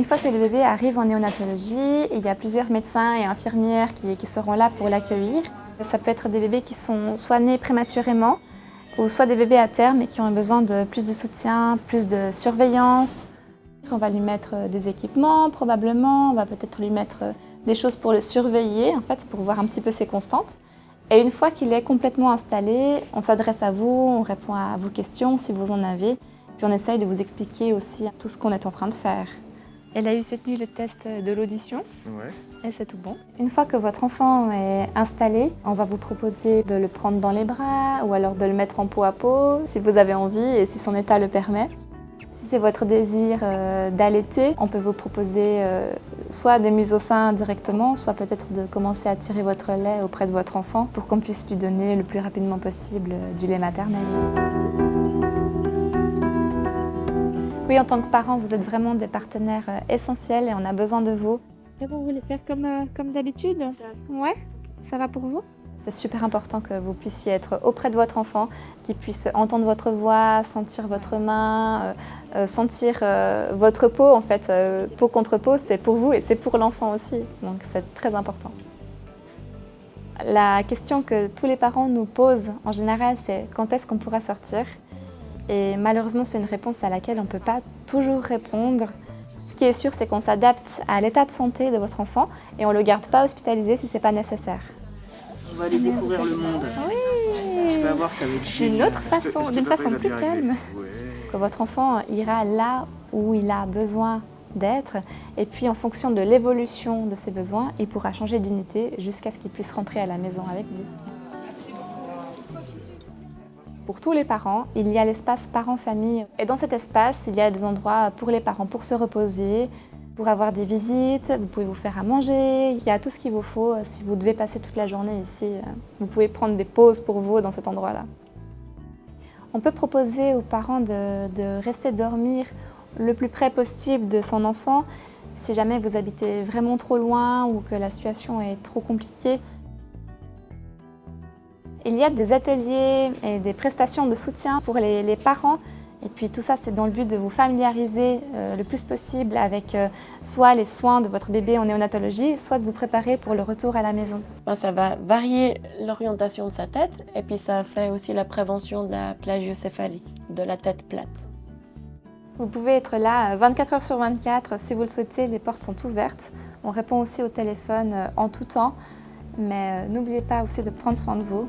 Une fois que le bébé arrive en néonatologie, il y a plusieurs médecins et infirmières qui seront là pour l'accueillir. Ça peut être des bébés qui sont soit nés prématurément, ou soit des bébés à terme et qui ont besoin de plus de soutien, plus de surveillance. On va lui mettre des équipements probablement, on va peut-être lui mettre des choses pour le surveiller en fait, pour voir un petit peu ses constantes. Et une fois qu'il est complètement installé, on s'adresse à vous, on répond à vos questions si vous en avez, puis on essaye de vous expliquer aussi tout ce qu'on est en train de faire. Elle a eu cette nuit le test de l'audition. Ouais. Et c'est tout bon. Une fois que votre enfant est installé, on va vous proposer de le prendre dans les bras ou alors de le mettre en peau à peau si vous avez envie et si son état le permet. Si c'est votre désir d'allaiter, on peut vous proposer soit des mises au sein directement, soit peut-être de commencer à tirer votre lait auprès de votre enfant pour qu'on puisse lui donner le plus rapidement possible du lait maternel. Oui, en tant que parent, vous êtes vraiment des partenaires essentiels et on a besoin de vous. Et vous voulez faire comme d'habitude? Ouais, ça va pour vous? C'est super important que vous puissiez être auprès de votre enfant, qu'il puisse entendre votre voix, sentir votre main, sentir votre peau. En fait, peau contre peau, c'est pour vous et c'est pour l'enfant aussi. Donc c'est très important. La question que tous les parents nous posent en général, c'est quand est-ce qu'on pourra sortir? Et malheureusement, c'est une réponse à laquelle on ne peut pas toujours répondre. Ce qui est sûr, c'est qu'on s'adapte à l'état de santé de votre enfant et on ne le garde pas hospitalisé si ce n'est pas nécessaire. On va aller découvrir le monde. Oui. Tu vas voir, ça va être D'une génial. autre façon, d'une façon plus calme. Ouais. Que votre enfant ira là où il a besoin d'être et puis en fonction de l'évolution de ses besoins, il pourra changer d'unité jusqu'à ce qu'il puisse rentrer à la maison avec vous. Pour tous les parents, il y a l'espace parents-famille. Et dans cet espace, il y a des endroits pour les parents pour se reposer, pour avoir des visites, vous pouvez vous faire à manger. Il y a tout ce qu'il vous faut si vous devez passer toute la journée ici. Vous pouvez prendre des pauses pour vous dans cet endroit-là. On peut proposer aux parents de rester dormir le plus près possible de son enfant. Si jamais vous habitez vraiment trop loin ou que la situation est trop compliquée, il y a des ateliers et des prestations de soutien pour les parents. Et puis tout ça, c'est dans le but de vous familiariser le plus possible avec soit les soins de votre bébé en néonatologie, soit de vous préparer pour le retour à la maison. Ça va varier l'orientation de sa tête et puis ça fait aussi la prévention de la plagiocéphalie, de la tête plate. Vous pouvez être là 24 heures sur 24 si vous le souhaitez, les portes sont ouvertes. On répond aussi au téléphone en tout temps. Mais n'oubliez pas aussi de prendre soin de vous.